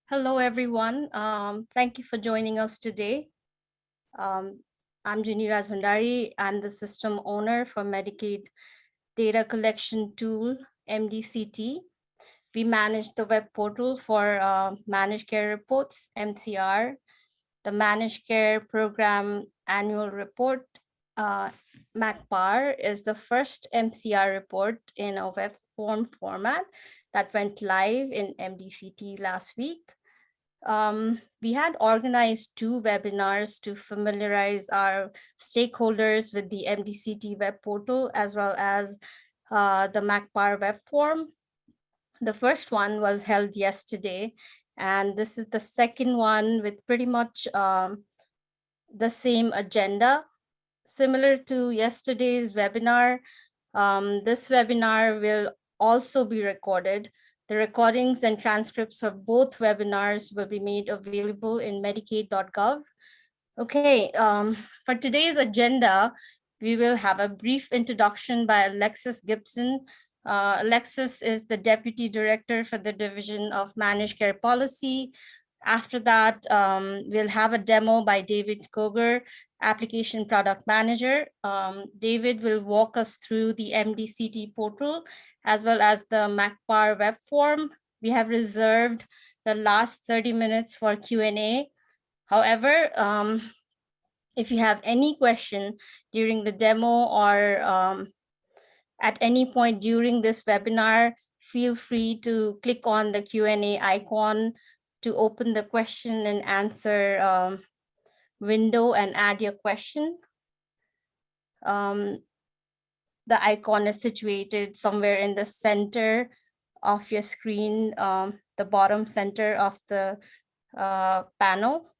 Hello, everyone. Thank you for joining us today. Um, I'm Junira Zundari. I'm the system owner for Medicaid Data Collection Tool, MDCT. We manage the web portal for Managed Care Reports, MCR, the Managed Care Program Annual Report. MCPAR is the first MCR report in a web form format that went live in MDCT last week. We had organized 2 webinars to familiarize our stakeholders with the MDCT web portal as well as the MCPAR web form. The first one was held yesterday, and this is the second one with pretty much the same agenda. Similar to yesterday's webinar, this webinar will also be recorded. The recordings and transcripts of both webinars will be made available in medicaid.gov. Okay, for today's agenda, we will have a brief introduction by Alexis Gibson. Alexis is the Deputy Director for the Division of Managed Care Policy. After that, we'll have a demo by David Koger, Application Product Manager. David will walk us through the MDCT portal as well as the MCPAR web form. We have reserved the last 30 minutes for Q&A. However, if you have any question during the demo or at any point during this webinar, feel free to click on the Q&A icon to open the question and answer window and add your question. The icon is situated somewhere in the center of your screen, the bottom center of the panel.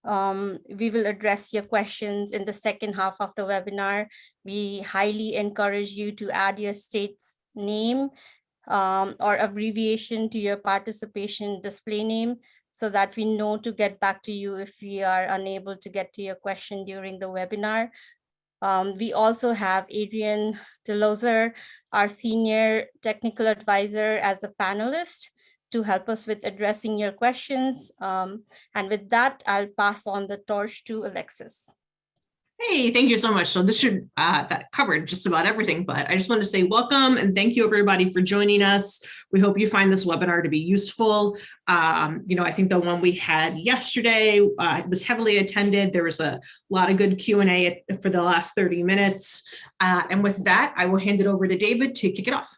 We will address your questions in the second half of the webinar. We highly encourage you to add your state's name or abbreviation to your participation display name so that we know to get back to you if we are unable to get to your question during the webinar. We also have Adrian DeLozer, our senior technical advisor, as a panelist to help us with addressing your questions. And with that, I'll pass on the torch to Alexis. Hey, thank you so much. So this should, that covered just about everything, but I just want to say welcome and thank you everybody for joining us. We hope you find this webinar to be useful. I think the one we had yesterday was heavily attended. There was a lot of good Q&A for the last 30 minutes. And with that, I will hand it over to David to kick it off.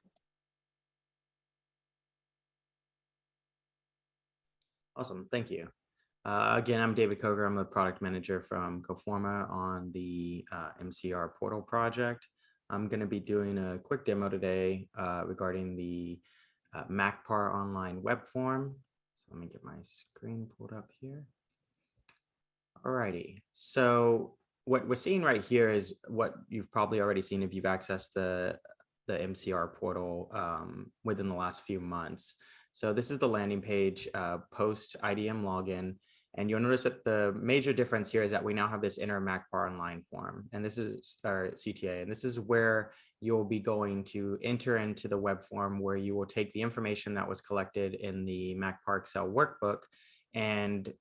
Awesome, thank you. Again, I'm David Koger. I'm the product manager from Coforma on the MCR portal project. I'm going to be doing a quick demo today regarding the MCPAR online web form. So let me get my screen pulled up here. Alrighty, so what we're seeing right here is what you've probably already seen if you've accessed the MCR portal within the last few months. So this is the landing page post IDM login. And you'll notice that the major difference here is that we now have this inner MCPAR online form, and this is our CTA, and this is where you'll be going to enter into the web form where you will take the information that was collected in the MCPAR Excel workbook and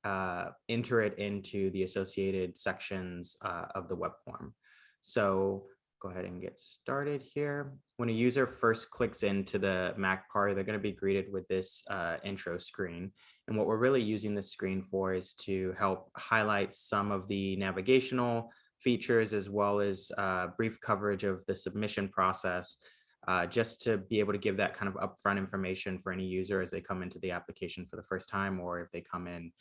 enter it into the associated sections of the web form. So go ahead and get started here. When a user first clicks into the MCPAR, they're going to be greeted with this intro screen. And what we're really using this screen for is to help highlight some of the navigational features as well as brief coverage of the submission process, just to be able to give that kind of upfront information for any user as they come into the application for the first time, or if they come in,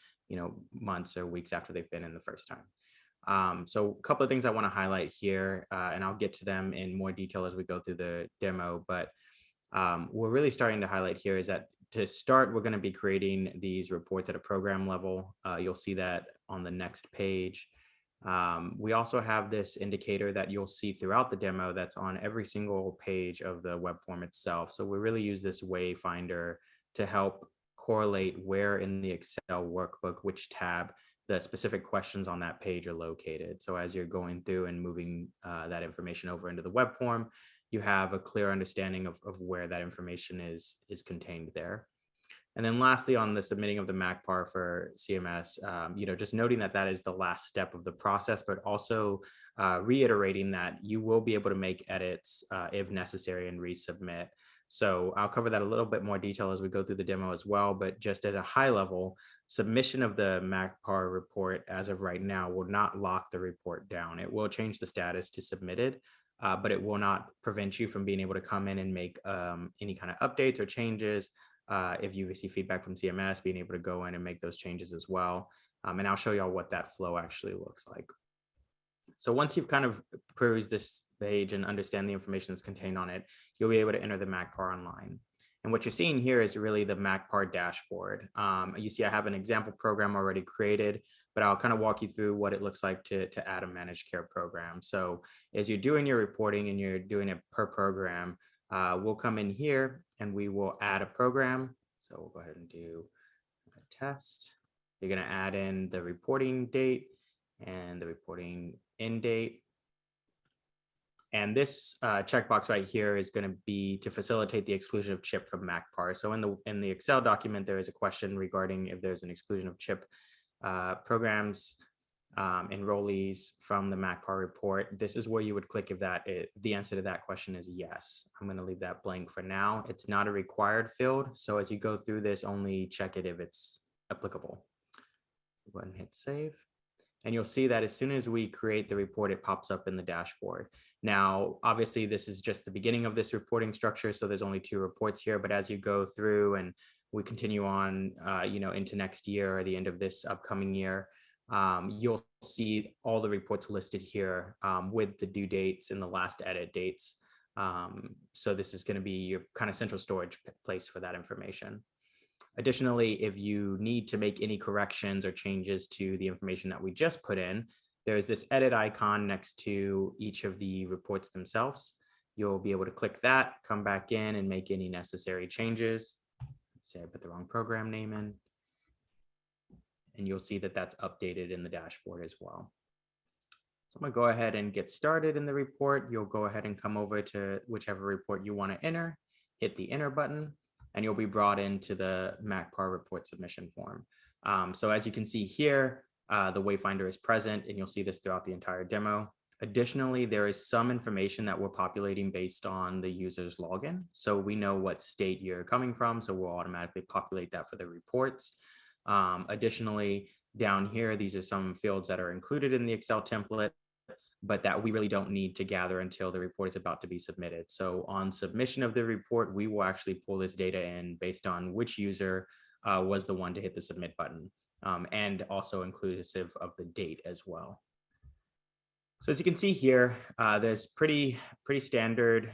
months or weeks after they've been in the first time. So a couple of things I want to highlight here, and I'll get to them in more detail as we go through the demo, but we're really starting to highlight here is that to start, we're going to be creating these reports at a program level. You'll see that on the next page. We also have this indicator that you'll see throughout the demo that's on every single page of the web form itself. So we really use this wayfinder to help correlate where in the Excel workbook, which tab the specific questions on that page are located. So as you're going through and moving that information over into the web form, you have a clear understanding of where that information is contained there. And then lastly, on the submitting of the MCPAR for CMS, just noting that that is the last step of the process, but also reiterating that you will be able to make edits if necessary and resubmit. So I'll cover that a little bit more detail as we go through the demo as well, but just at a high level, submission of the MCPAR report as of right now will not lock the report down. It will change the status to submitted, but it will not prevent you from being able to come in and make any kind of updates or changes. If you receive feedback from CMS, being able to go in and make those changes as well. And I'll show y'all what that flow actually looks like. So once you've kind of perused this page and understand the information that's contained on it, you'll be able to enter the MCPAR online. And what you're seeing here is really the MCPAR dashboard. You see I have an example program already created, but I'll kind of walk you through what it looks like to add a managed care program. So as you're doing your reporting and you're doing it per program, we'll come in here and we will add a program. So we'll go ahead and do a test. You're going to add in the reporting date and the reporting end date. And this checkbox right here is going to be to facilitate the exclusion of CHIP from MCPAR. So in the Excel document, there is a question regarding if there's an exclusion of CHIP programs, enrollees from the MCPAR report. This is where you would click if the answer to that question is yes. I'm going to leave that blank for now. It's not a required field. So as you go through this, only check it if it's applicable. Go ahead and hit save. And you'll see that as soon as we create the report, it pops up in the dashboard. Now, obviously, this is just the beginning of this reporting structure. So there's only 2 reports here. But as you go through and we continue on, into next year or the end of this upcoming year, you'll see all the reports listed here with the due dates and the last edit dates. So this is going to be your kind of central storage place for that information. Additionally, if you need to make any corrections or changes to the information that we just put in, there's this edit icon next to each of the reports themselves. You'll be able to click that, come back in and make any necessary changes. Say I put the wrong program name in. And you'll see that that's updated in the dashboard as well. So I'm going to go ahead and get started in the report. You'll go ahead and come over to whichever report you want to enter, hit the enter button, and you'll be brought into the MCPAR report submission form. So as you can see here, the Wayfinder is present, and you'll see this throughout the entire demo. Additionally, there is some information that we're populating based on the user's login. So we know what state you're coming from, so we'll automatically populate that for the reports. Additionally, down here, these are some fields that are included in the Excel template, but that we really don't need to gather until the report is about to be submitted. So on submission of the report, we will actually pull this data in based on which user was the one to hit the submit button, and also inclusive of the date as well. So as you can see here, there's pretty standard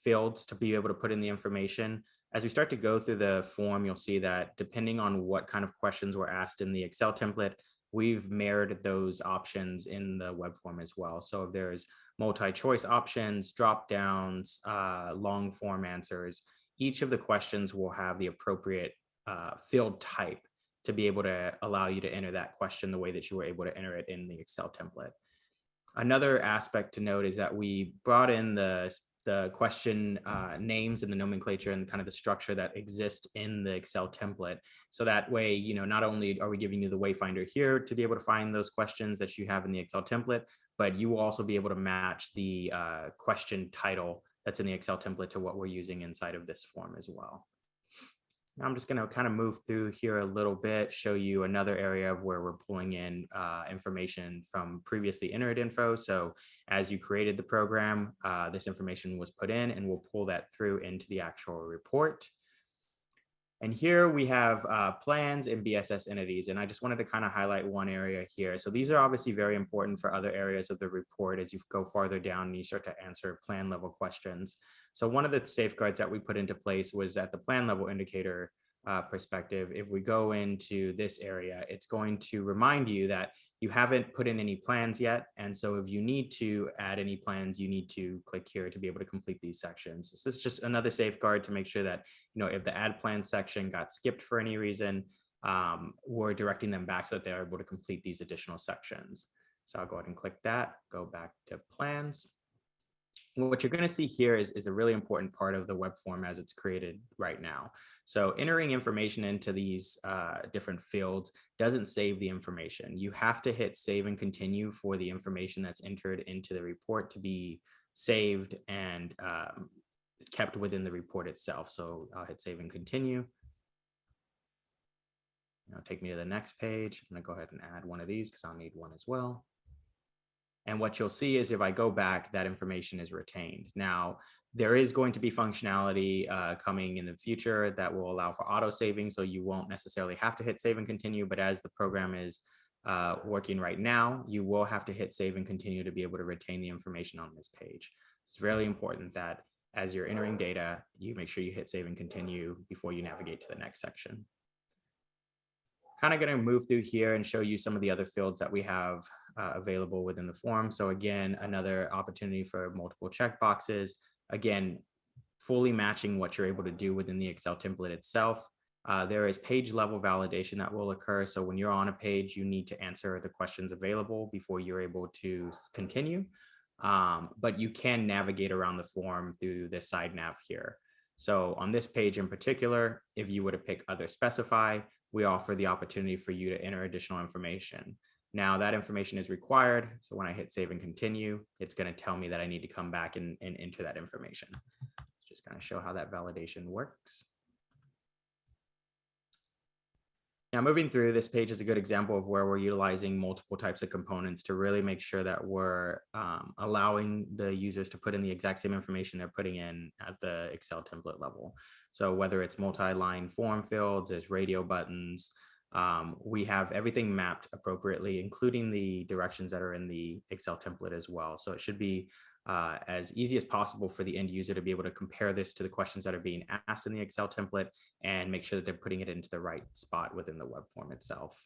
fields to be able to put in the information. As we start to go through the form, you'll see that depending on what kind of questions were asked in the Excel template, we've mirrored those options in the web form as well. So if there's multi-choice options, drop downs, long form answers, each of the questions will have the appropriate field type to be able to allow you to enter that question the way that you were able to enter it in the Excel template. Another aspect to note is that we brought in the question names and the nomenclature and kind of the structure that exists in the Excel template. So that way, not only are we giving you the Wayfinder here to be able to find those questions that you have in the Excel template, but you will also be able to match the question title that's in the Excel template to what we're using inside of this form as well. Now I'm just going to kind of move through here a little bit, show you another area of where we're pulling in information from previously entered info. So as you created the program, this information was put in, and we'll pull that through into the actual report. And here we have plans and BSS entities. And I just wanted to kind of highlight one area here. So these are obviously very important for other areas of the report as you go farther down and you start to answer plan level questions. So one of the safeguards that we put into place was at the plan level indicator perspective. If we go into this area, it's going to remind you that you haven't put in any plans yet. And so if you need to add any plans, you need to click here to be able to complete these sections. So this is just another safeguard to make sure that, if the add plan section got skipped for any reason, we're directing them back so that they're able to complete these additional sections. So I'll go ahead and click that, go back to plans. what you're going to see here is a really important part of the web form as it's created right now. So entering information into these different fields doesn't save the information. You have to hit save and continue for the information that's entered into the report to be saved and kept within the report itself. So I'll hit save and continue. It'll take me to the next page. I'm going to go ahead and add one of these because I'll need one as well. And what you'll see is if I go back, that information is retained. Now, there is going to be functionality coming in the future that will allow for auto saving. So you won't necessarily have to hit save and continue, but as the program is working right now, you will have to hit save and continue to be able to retain the information on this page. It's really important that as you're entering data, you make sure you hit save and continue before you navigate to the next section. Kind of going to move through here and show you some of the other fields that we have available within the form. So again, another opportunity for multiple checkboxes. Again, fully matching what you're able to do within the Excel template itself. There is page level validation that will occur. So when you're on a page, you need to answer the questions available before you're able to continue. But you can navigate around the form through this side nav here. So on this page in particular, if you were to pick other specify, we offer the opportunity for you to enter additional information. Now that information is required. So when I hit save and continue, it's going to tell me that I need to come back and enter that information. Just going to show how that validation works. Now moving through, this page is a good example of where we're utilizing multiple types of components to really make sure that we're allowing the users to put in the exact same information they're putting in at the Excel template level. So whether it's multi-line form fields, there's radio buttons, we have everything mapped appropriately, including the directions that are in the Excel template as well. So it should be as easy as possible for the end user to be able to compare this to the questions that are being asked in the Excel template and make sure that they're putting it into the right spot within the web form itself.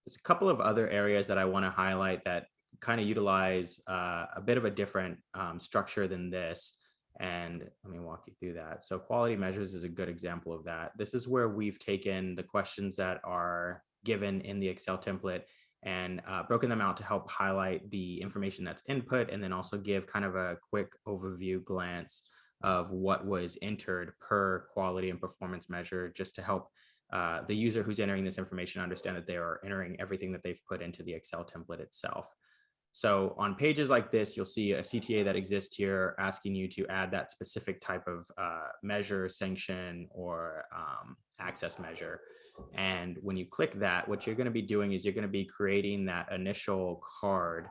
There's a couple of other areas that I want to highlight that kind of utilize a bit of a different structure than this. And let me walk you through that. So quality measures is a good example of that. This is where we've taken the questions that are given in the Excel template and broken them out to help highlight the information that's input and then also give kind of a quick overview glance of what was entered per quality and performance measure, just to help the user who's entering this information understand that they are entering everything that they've put into the Excel template itself. So on pages like this, you'll see a CTA that exists here asking you to add that specific type of measure, sanction, or access measure. And when you click that, what you're going to be doing is you're going to be creating that initial card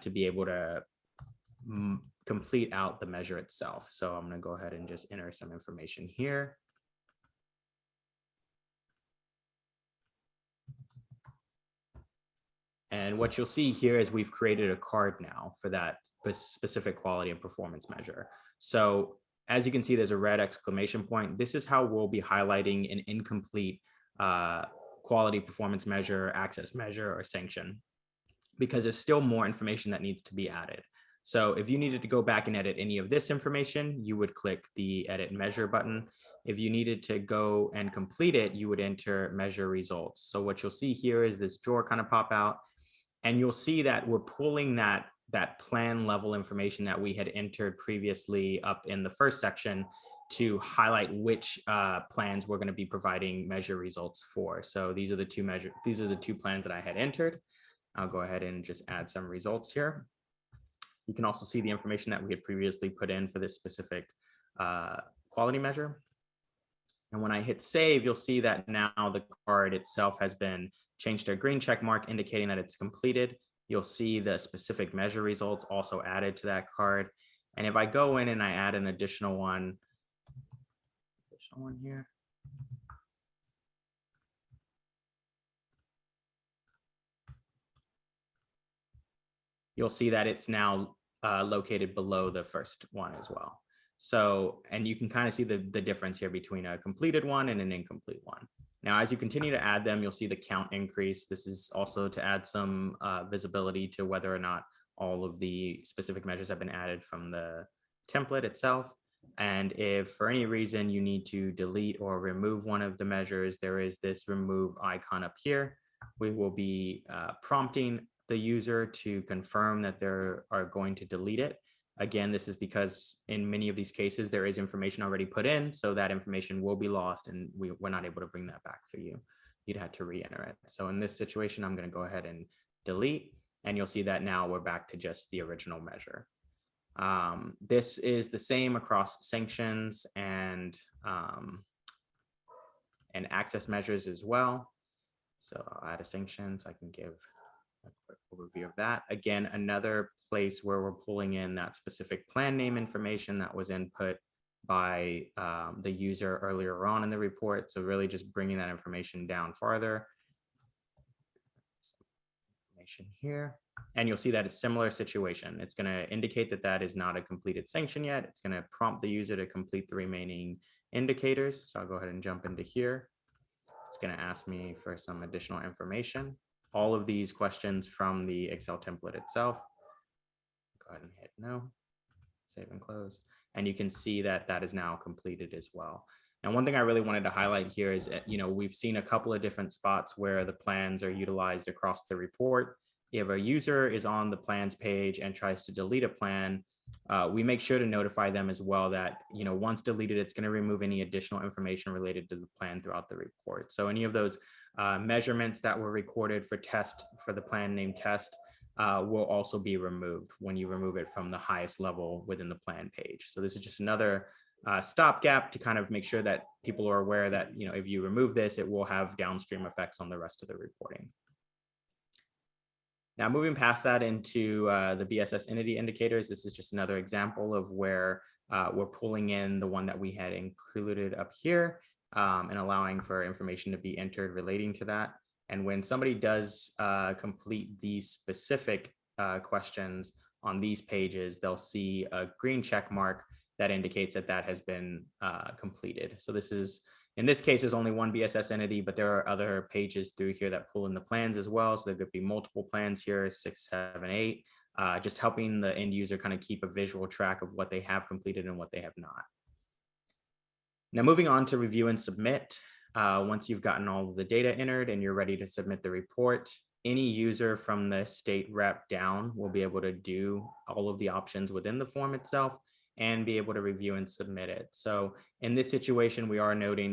to be able to complete out the measure itself. So I'm going to go ahead and just enter some information here. And what you'll see here is we've created a card now for that specific quality and performance measure. So as you can see, there's a red exclamation point. This is how we'll be highlighting an incomplete quality performance measure, access measure, or sanction, because there's still more information that needs to be added. So if you needed to go back and edit any of this information, you would click the edit measure button. If you needed to go and complete it, you would enter measure results. So what you'll see here is this drawer kind of pop out, and you'll see that we're pulling that plan level information that we had entered previously up in the first section to highlight which plans we're going to be providing measure results for. So these are the two plans that I had entered. I'll go ahead and just add some results here. You can also see the information that we had previously put in for this specific quality measure. And when I hit save, you'll see that now the card itself has been changed to a green check mark indicating that it's completed. You'll see the specific measure results also added to that card. And if I go in and I add an additional one here. You'll see that it's now located below the first one as well. So, and you can kind of see the difference here between a completed one and an incomplete one. Now, as you continue to add them, you'll see the count increase. This is also to add some visibility to whether or not all of the specific measures have been added from the template itself. And if for any reason you need to delete or remove one of the measures, there is this remove icon up here. We will be prompting the user to confirm that they are going to delete it. Again, this is because in many of these cases, there is information already put in, so that information will be lost and we're not able to bring that back for you. You'd have to re-enter it. So in this situation, I'm going to go ahead and delete, and you'll see that now we're back to just the original measure. This is the same across sanctions and access measures as well. So I'll add a sanction so I can give a quick overview of that. Again, another place where we're pulling in that specific plan name information that was input by the user earlier on in the report. So really just bringing that information down farther. Information here. And you'll see that it's similar situation. It's going to indicate that that is not a completed sanction yet. It's going to prompt the user to complete the remaining indicators. So I'll go ahead and jump into here. It's going to ask me for some additional information. All of these questions from the Excel template itself. Go ahead and hit no, save and close. And you can see that that is now completed as well. And one thing I really wanted to highlight here is, we've seen a couple of different spots where the plans are utilized across the report. If a user is on the plans page and tries to delete a plan, we make sure to notify them as well that, once deleted, it's going to remove any additional information related to the plan throughout the report. So any of those measurements that were recorded for the plan name test will also be removed when you remove it from the highest level within the plan page. So this is just another stopgap to kind of make sure that people are aware that, if you remove this, it will have downstream effects on the rest of the reporting. Now, moving past that into the BSS entity indicators, this is just another example of where we're pulling in the one that we had included up here and allowing for information to be entered relating to that. And when somebody does complete these specific questions on these pages, they'll see a green check mark that indicates that that has been completed. So this is, in this case, there's only one BSS entity, but there are other pages through here that pull in the plans as well. So there could be multiple plans here, 6, 7, 8, just helping the end user kind of keep a visual track of what they have completed and what they have not. Now, moving on to review and submit. Once you've gotten all of the data entered and you're ready to submit the report, any user from the state rep down will be able to do all of the options within the form itself and be able to review and submit it. So in this situation, we are noting,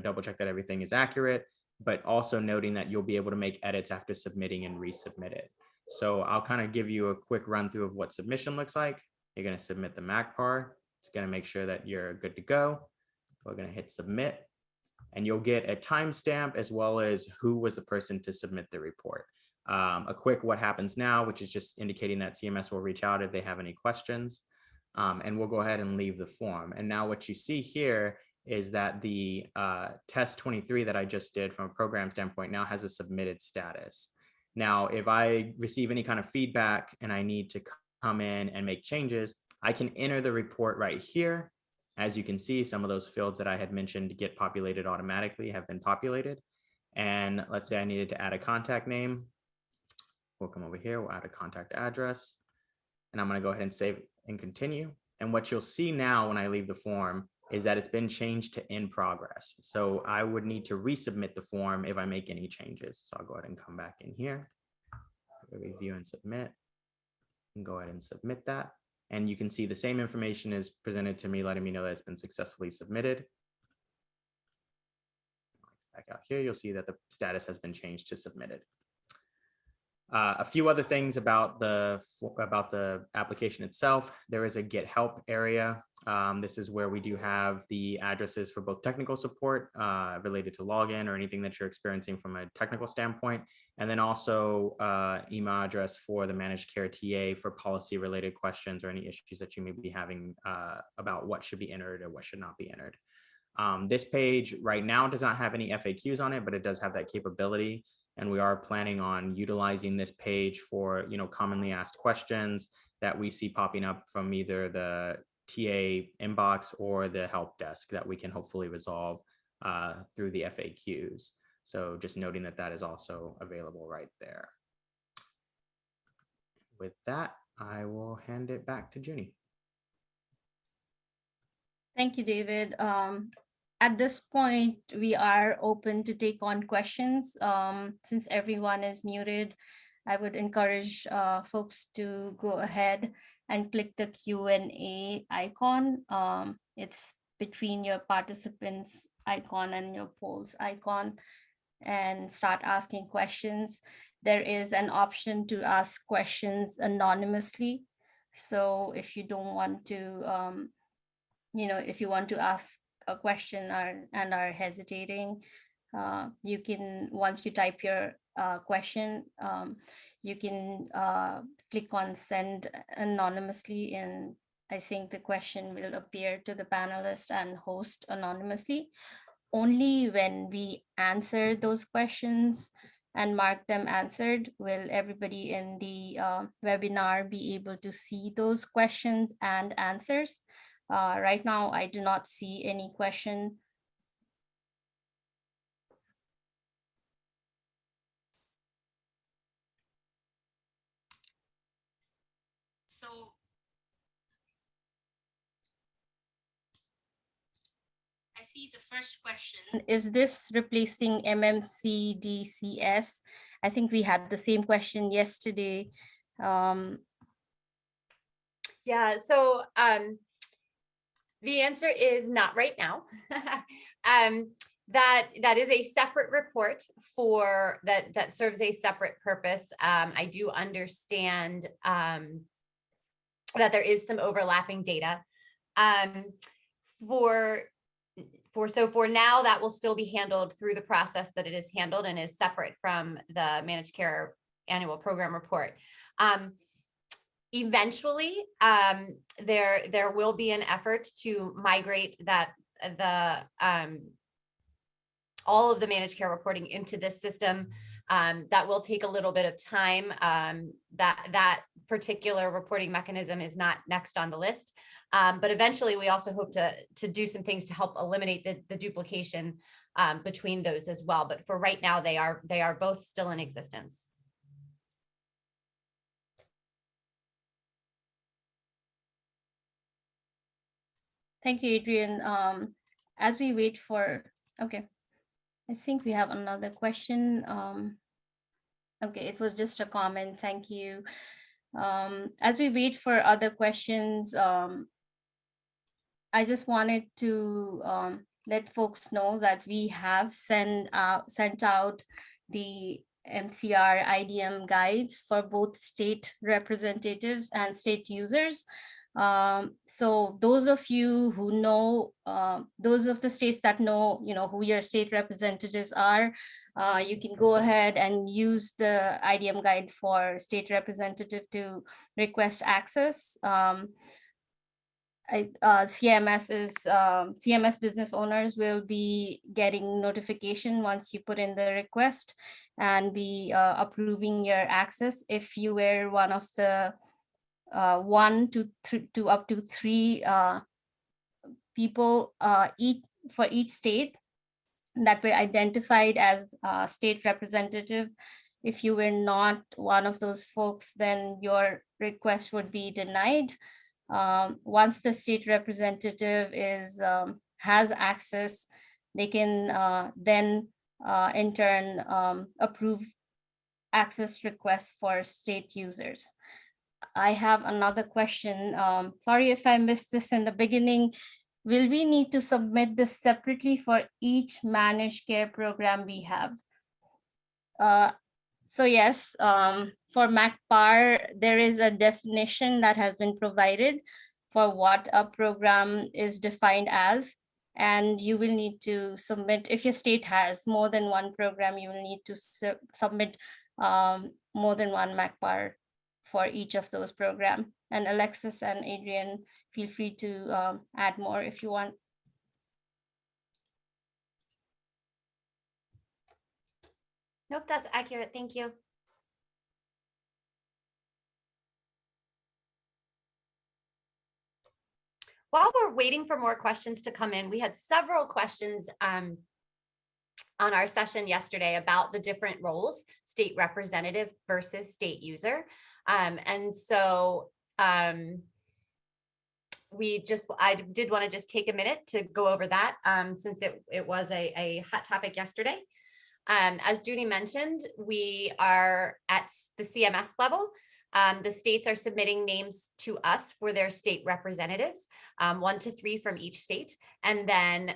double check that everything is accurate, but also noting that you'll be able to make edits after submitting and resubmit it. So I'll kind of give you a quick run through of what submission looks like. You're going to submit the MCPAR. It's going to make sure that you're good to go. We're going to hit submit, and you'll get a timestamp as well as who was the person to submit the report. A quick what happens now, which is just indicating that CMS will reach out if they have any questions. And we'll go ahead and leave the form. And now what you see here is that the test 23 that I just did from a program standpoint now has a submitted status. Now, if I receive any kind of feedback and I need to come in and make changes, I can enter the report right here. As you can see, some of those fields that I had mentioned to get populated automatically have been populated. And let's say I needed to add a contact name. We'll come over here, we'll add a contact address, and I'm going to go ahead and save and continue. And what you'll see now when I leave the form is that it's been changed to in progress. So I would need to resubmit the form if I make any changes. So I'll go ahead and come back in here, review and submit, and go ahead and submit that. And you can see the same information is presented to me, letting me know that it's been successfully submitted. Back out here, you'll see that the status has been changed to submitted. A few other things about the application itself. There is a get help area. This is where we do have the addresses for both technical support related to login or anything that you're experiencing from a technical standpoint. And then also email address for the managed care TA for policy related questions or any issues that you may be having about what should be entered or what should not be entered. This page right now does not have any FAQs on it, but it does have that capability. And we are planning on utilizing this page for, commonly asked questions that we see popping up from either the TA inbox or the help desk that we can hopefully resolve through the FAQs. So just noting that that is also available right there. With that, I will hand it back to Junie. Thank you, David. At this point, we are open to take on questions. Since everyone is muted, I would encourage folks to go ahead and click the Q&A icon. It's between your participants icon and your polls icon, and start asking questions. There is an option to ask questions anonymously. So if you don't want to, if you want to ask a question and are hesitating, you can, once you type your question, you can click on send anonymously, and I think the question will appear to the panelist and host anonymously. Only when we answer those questions and mark them answered will everybody in the webinar be able to see those questions and answers. Right now, I do not see any question. So I see the first question. Is this replacing MMCDCS? I think we had the same question yesterday. Yeah, so the answer is not right now. That is a separate report for that serves a separate purpose. I do understand that there is some overlapping data. For now, that will still be handled through the process that it is handled and is separate from the managed care annual program report. Eventually, there will be an effort to migrate all of the managed care reporting into this system. That will take a little bit of time. That particular reporting mechanism is not next on the list. But eventually, we also hope to do some things to help eliminate the duplication between those as well. But for right now, they are both still in existence. Thank you, Adrian. As we wait for, okay, I think we have another question. Okay, it was just a comment. Thank you. As we wait for other questions, I just wanted to let folks know that we have sent out the MCR IDM guides for both state representatives and state users. So those of you who know, those of the states that know, who your state representatives are, you can go ahead and use the IDM guide for state representative to request access. CMS business owners will be getting notification once you put in the request and be approving your access if you were one of the 1 to up to 3 people for each state that were identified as state representative. If you were not one of those folks, then your request would be denied. Once the state representative has access, they can then in turn approve access requests for state users. I have another question. Sorry if I missed this in the beginning. Will we need to submit this separately for each managed care program we have? So yes, for MCPAR, there is a definition that has been provided for what a program is defined as, and you will need to submit, if your state has more than one program, you will need to submit more than one MCPAR for each of those programs. And Alexis and Adrian, feel free to add more if you want. Nope, that's accurate. Thank you. While we're waiting for more questions to come in, we had several questions on our session yesterday about the different roles, state representative versus state user. And so I did want to just take a minute to go over that since it was a hot topic yesterday. As Judy mentioned, we are at the CMS level. The states are submitting names to us for their state representatives, 1 to 3 from each state. And then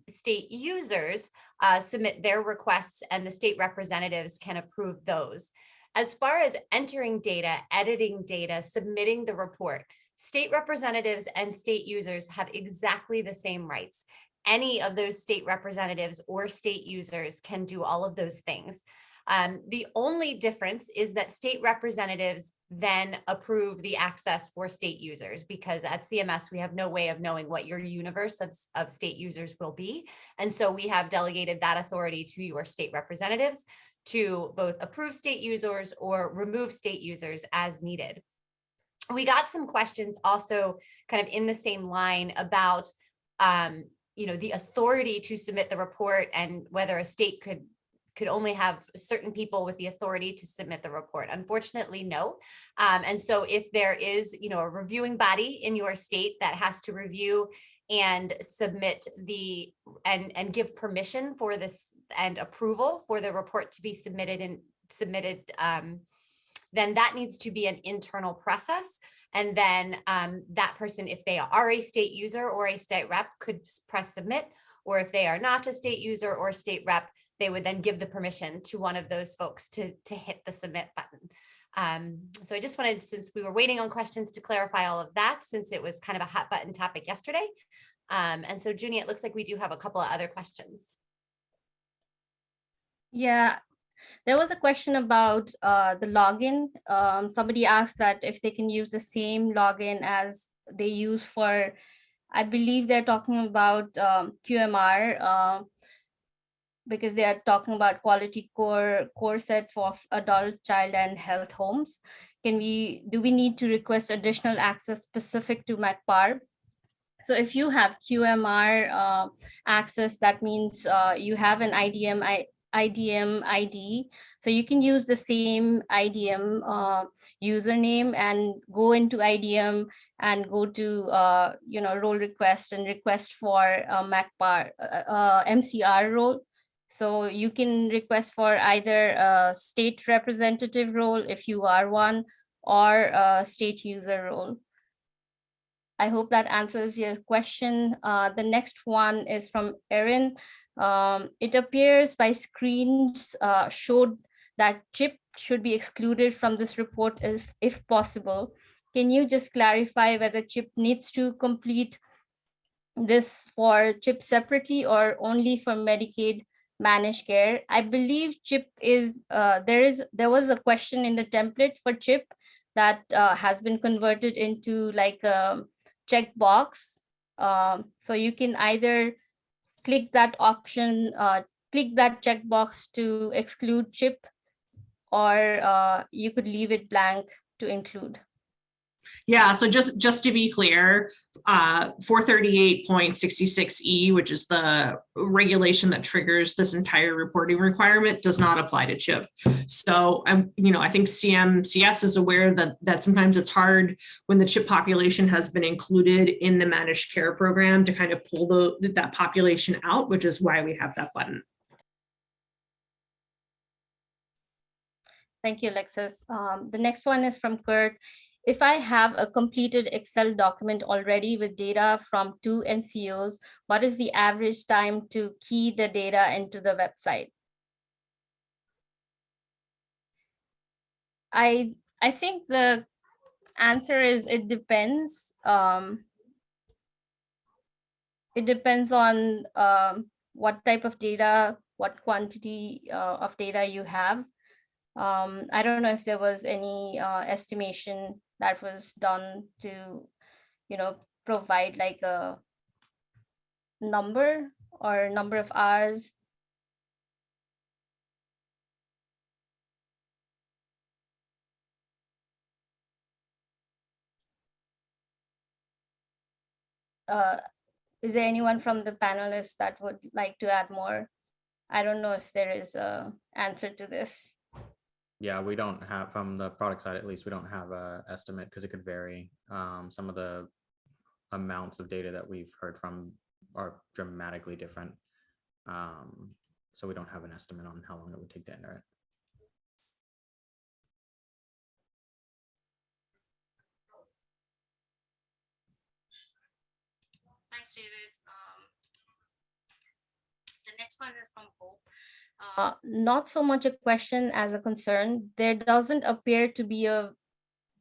state users submit their requests and the state representatives can approve those. As far as entering data, editing data, submitting the report, state representatives and state users have exactly the same rights. Any of those state representatives or state users can do all of those things. The only difference is that state representatives then approve the access for state users, because at CMS, we have no way of knowing what your universe of state users will be. And so we have delegated that authority to your state representatives to both approve state users or remove state users as needed. We got some questions also kind of in the same line about the authority to submit the report and whether a state could only have certain people with the authority to submit the report. Unfortunately, no. And so if there is, a reviewing body in your state that has to review and submit and give permission for this and approval for the report to be submitted, then that needs to be an internal process. And then that person, if they are a state user or a state rep, could press submit, or if they are not a state user or state rep, they would then give the permission to one of those folks to hit the submit button. So I just wanted, since we were waiting on questions, to clarify all of that, since it was kind of a hot button topic yesterday. And so Junie, it looks like we do have a couple of other questions. Yeah, there was a question about the login. Somebody asked that if they can use the same login as they use for, I believe they're talking about QMR, because they are talking about quality core set for adult, child, and health homes. Do we need to request additional access specific to MCPAR? So if you have QMR access, that means you have an IDM ID. So you can use the same IDM username and go into IDM and go to role request and request for MCPAR, MCR role. So you can request for either a state representative role if you are one, or a state user role. I hope that answers your question. The next one is from Erin. It appears by screens showed that CHIP should be excluded from this report if possible. Can you just clarify whether CHIP needs to complete this for CHIP separately or only for Medicaid managed care? I believe CHIP is, there was a question in the template for CHIP that has been converted into like a checkbox. So you can either click that option, click that checkbox to exclude CHIP, or you could leave it blank to include. Yeah, so just to be clear, 438.66E, which is the regulation that triggers this entire reporting requirement, does not apply to CHIP. So I think CMCS is aware that sometimes it's hard when the CHIP population has been included in the managed care program to kind of pull that population out, which is why we have that button. Thank you, Alexis. The next one is from Kurt. If I have a completed Excel document already with data from 2 MCOs, what is the average time to key the data into the website? I think the answer is it depends. It depends on what type of data, what quantity of data you have. I don't know if there was any estimation that was done to, provide like a number or number of hours. Is there anyone from the panelists that would like to add more? I don't know if there is a answer to this. Yeah, we don't have, from the product side at least, we don't have a estimate because it could vary. Some of the amounts of data that we've heard from are dramatically different. So we don't have an estimate on how long it would take to enter it. Thanks, David. The next one is from Hope. Not so much a question as a concern. There doesn't appear to be a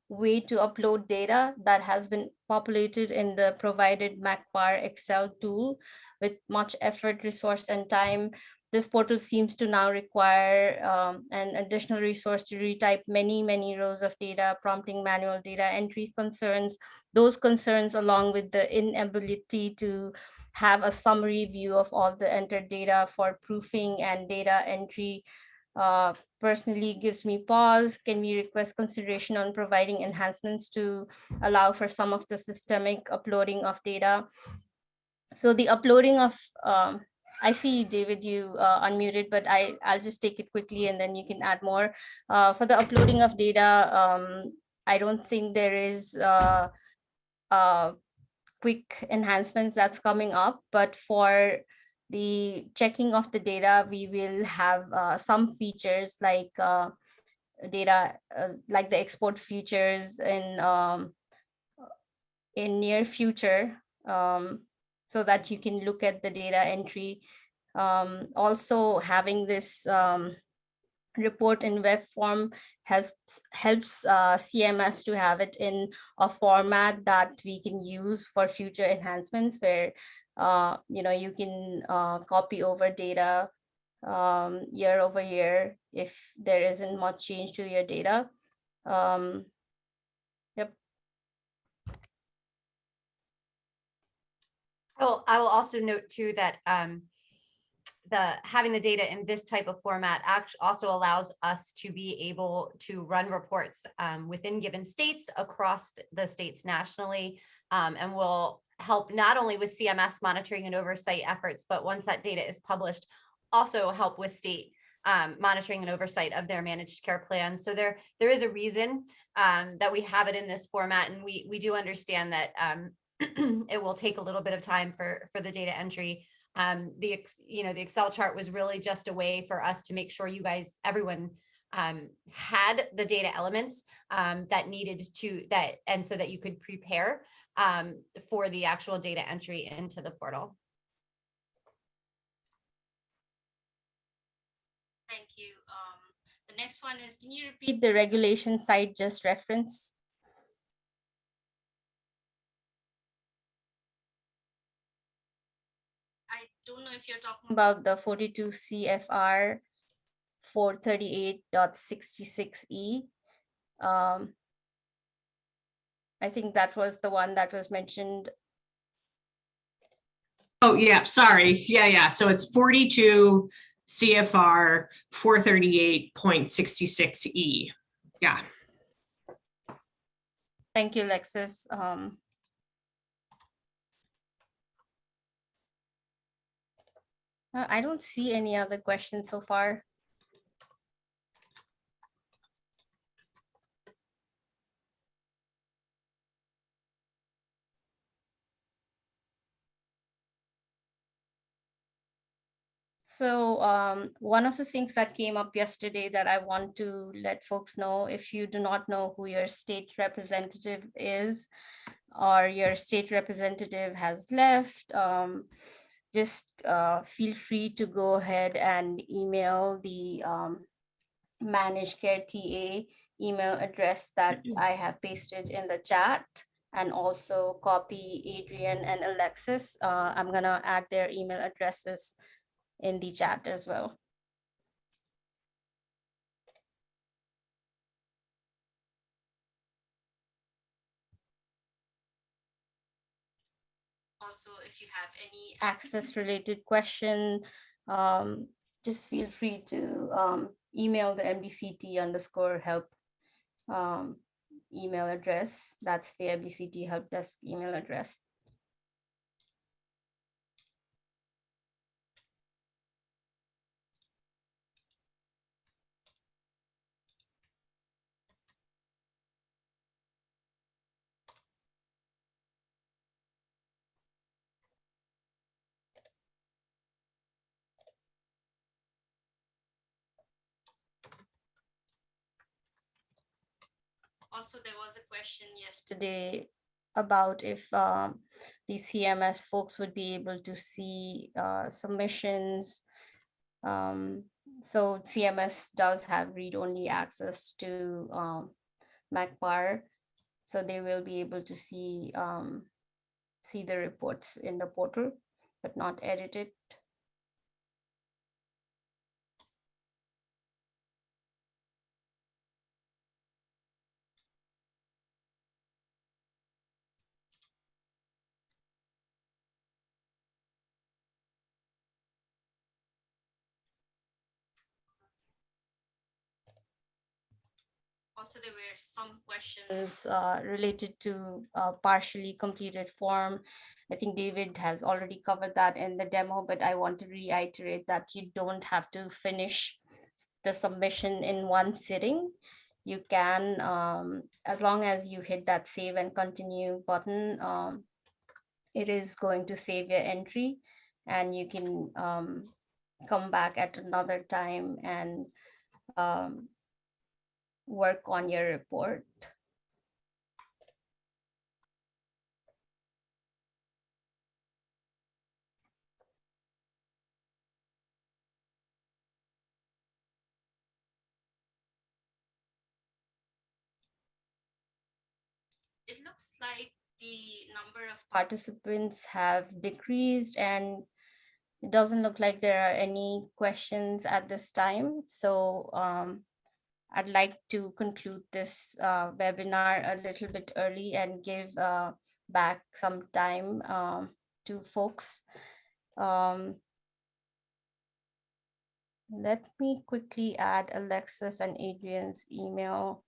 way to upload data that has been populated in the provided MCPAR Excel tool with much effort, resource, and time. This portal seems to now require an additional resource to retype many, many rows of data, prompting manual data entry concerns. Those concerns, along with the inability to have a summary view of all the entered data for proofing and data entry, personally gives me pause. Can we request consideration on providing enhancements to allow for some of the systemic uploading of data? So the uploading of, I see David, you unmuted, but I'll just take it quickly and then you can add more. For the uploading of data, I don't think there is quick enhancements that's coming up, but for the checking of the data, we will have some features like data, like the export features in near future, so that you can look at the data entry. Also having this report in web form helps CMS to have it in a format that we can use for future enhancements, where you can copy over data year over year if there isn't much change to your data. Yep. Oh, I will also note too that having the data in this type of format also allows us to be able to run reports within given states, across the states nationally, and will help not only with CMS monitoring and oversight efforts, but once that data is published, also help with state monitoring and oversight of their managed care plans. So there is a reason that we have it in this format, and we do understand that it will take a little bit of time for the data entry. The Excel chart was really just a way for us to make sure everyone had the data elements that needed to and so that you could prepare for the actual data entry into the portal. Thank you. The next one is, can you repeat the regulation site just reference? I don't know if you're talking about the 42 CFR 438.66E. I think that was the one that was mentioned. Oh, yeah, sorry. Yeah. So it's 42 CFR 438.66E. Yeah. Thank you, Lexis. I don't see any other questions so far. So one of the things that came up yesterday that I want to let folks know, if you do not know who your state representative is, or your state representative has left, just feel free to go ahead and email the managed care TA email address that I have pasted in the chat, and also copy Adrian and Alexis. I'm gonna add their email addresses in the chat as well. Also, if you have any access related question, just feel free to email the MDCT_help email address. That's the MDCT help desk email address. Also, there was a question yesterday about if the CMS folks would be able to see submissions. So CMS does have read-only access to MCPAR, so they will be able to see the reports in the portal, but not edit it. Also, there were some questions related to partially completed form. I think David has already covered that in the demo, but I want to reiterate that you don't have to finish the submission in one sitting. You can, as long as you hit that save and continue button, it is going to save your entry, and you can come back at another time and work on your report. It looks like the number of participants have decreased, and it doesn't look like there are any questions at this time. So I'd like to conclude this webinar a little bit early and give back some time to folks. Let me quickly add Alexis and Adrian's email.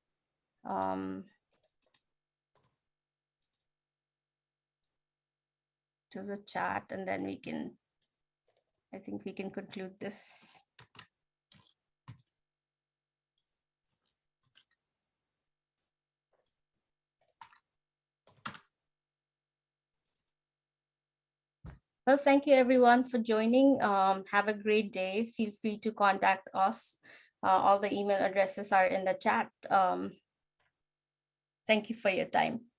To the chat, and then I think we can conclude this. Well, thank you everyone for joining. Have a great day. Feel free to contact us. All the email addresses are in the chat. Thank you for your time.